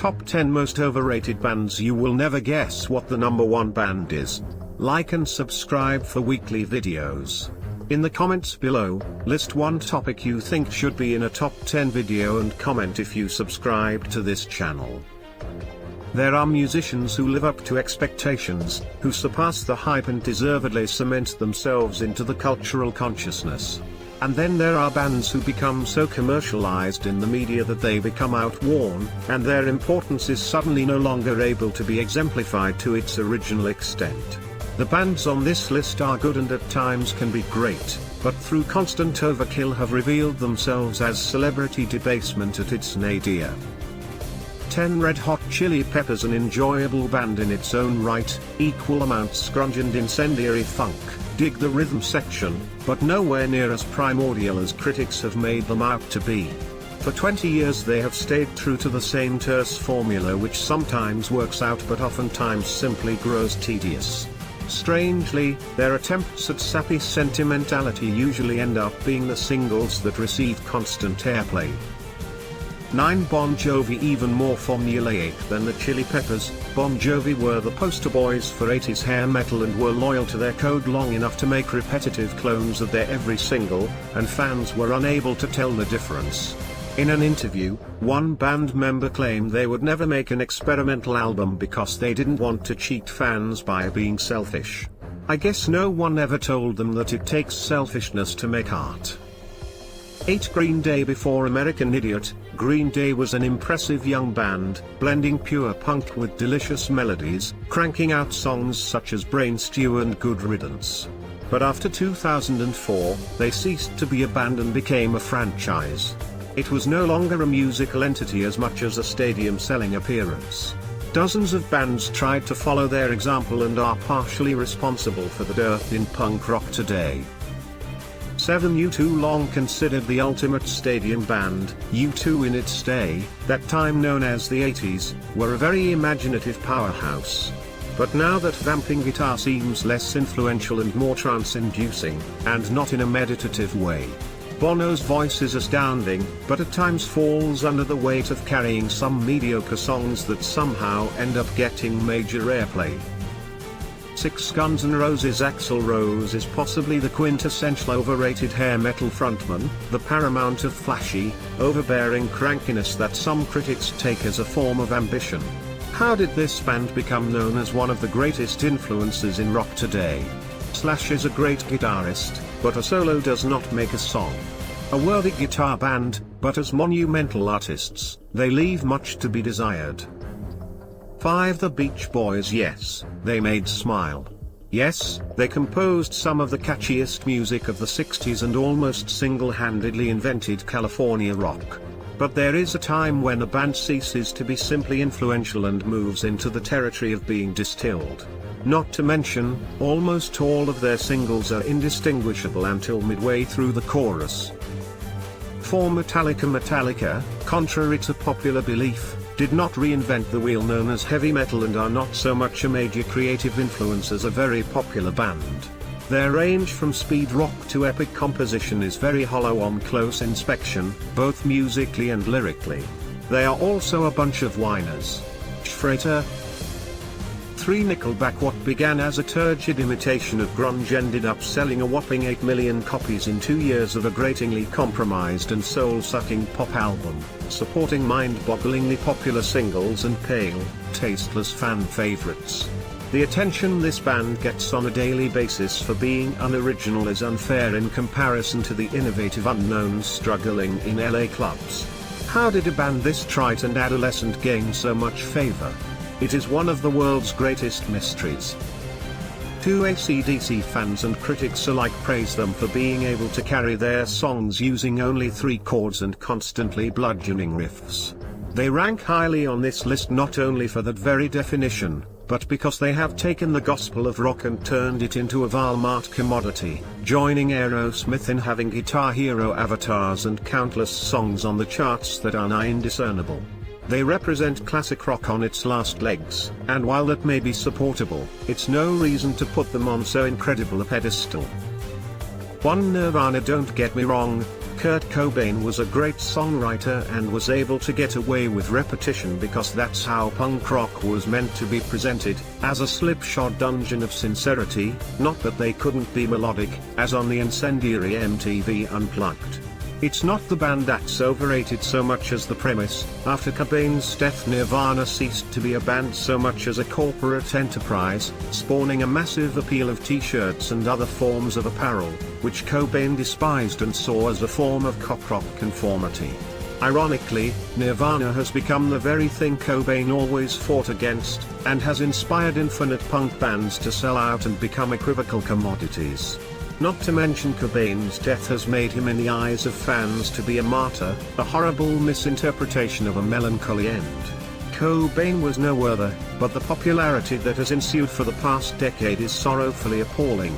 Top 10 Most Overrated Bands. You will never guess what the number one band is. Like and subscribe for weekly videos. In the comments below, list one topic you think should be in a top 10 video and comment if you subscribe to this channel. There are musicians who live up to expectations, who surpass the hype and deservedly cement themselves into the cultural consciousness. And then there are bands who become so commercialized in the media that they become outworn, and their importance is suddenly no longer able to be exemplified to its original extent. The bands on this list are good and at times can be great, but through constant overkill have revealed themselves as celebrity debasement at its nadir. 10 Red Hot Chili Peppers. An enjoyable band in its own right, equal amounts grunge and incendiary funk. Dig the rhythm section, but nowhere near as primordial as critics have made them out to be. For 20 years they have stayed true to the same terse formula, which sometimes works out but oftentimes simply grows tedious. Strangely, their attempts at sappy sentimentality usually end up being the singles that receive constant airplay. 9 Bon Jovi. Even more formulaic than the Chili Peppers, Bon Jovi were the poster boys for 80s hair metal and were loyal to their code long enough to make repetitive clones of their every single, and fans were unable to tell the difference. In an interview, one band member claimed they would never make an experimental album because they didn't want to cheat fans by being selfish. I guess no one ever told them that it takes selfishness to make art. 8 Green Day. Before American Idiot, Green Day was an impressive young band, blending pure punk with delicious melodies, cranking out songs such as Brain Stew and Good Riddance. But after 2004, they ceased to be a band and became a franchise. It was no longer a musical entity as much as a stadium-selling appearance. Dozens of bands tried to follow their example and are partially responsible for the dearth in punk rock today. 7 U2. Long considered the ultimate stadium band, U2 in its day, that time known as the 80s, were a very imaginative powerhouse. But now that vamping guitar seems less influential and more trance-inducing, and not in a meditative way. Bono's voice is astounding, but at times falls under the weight of carrying some mediocre songs that somehow end up getting major airplay. 6 Guns N' Roses. Axl Rose is possibly the quintessential overrated hair metal frontman, the paramount of flashy, overbearing crankiness that some critics take as a form of ambition. How did this band become known as one of the greatest influences in rock today? Slash is a great guitarist, but a solo does not make a song. A worthy guitar band, but as monumental artists, they leave much to be desired. 5 The Beach Boys. Yes, they made Smile. Yes, they composed some of the catchiest music of the 60s and almost single-handedly invented California rock. But there is a time when a band ceases to be simply influential and moves into the territory of being distilled. Not to mention, almost all of their singles are indistinguishable until midway through the chorus. 4 Metallica. Metallica, contrary to popular belief, did not reinvent the wheel known as heavy metal and are not so much a major creative influence as a very popular band. Their range from speed rock to epic composition is very hollow on close inspection, both musically and lyrically. They are also a bunch of whiners. Freighter. 3 Nickelback. What began as a turgid imitation of grunge ended up selling a whopping 8 million copies in 2 years of a gratingly compromised and soul-sucking pop album, supporting mind-bogglingly popular singles and pale, tasteless fan favorites. The attention this band gets on a daily basis for being unoriginal is unfair in comparison to the innovative unknowns struggling in LA clubs. How did a band this trite and adolescent gain so much favor? It is one of the world's greatest mysteries. 2 ACDC. Fans and critics alike praise them for being able to carry their songs using only 3 chords and constantly bludgeoning riffs. They rank highly on this list not only for that very definition, but because they have taken the gospel of rock and turned it into a Walmart commodity, joining Aerosmith in having Guitar Hero avatars and countless songs on the charts that are nigh indiscernible. They represent classic rock on its last legs, and while that may be supportable, it's no reason to put them on so incredible a pedestal. 1 Nirvana. Don't get me wrong, Kurt Cobain was a great songwriter and was able to get away with repetition because that's how punk rock was meant to be presented, as a slipshod dungeon of sincerity, not that they couldn't be melodic, as on the incendiary MTV Unplugged. It's not the band that's overrated so much as the premise. After Cobain's death, Nirvana ceased to be a band so much as a corporate enterprise, spawning a massive appeal of t-shirts and other forms of apparel, which Cobain despised and saw as a form of cock rock conformity. Ironically, Nirvana has become the very thing Cobain always fought against, and has inspired infinite punk bands to sell out and become equivocal commodities. Not to mention Cobain's death has made him in the eyes of fans to be a martyr, a horrible misinterpretation of a melancholy end. Cobain was no other, but the popularity that has ensued for the past decade is sorrowfully appalling.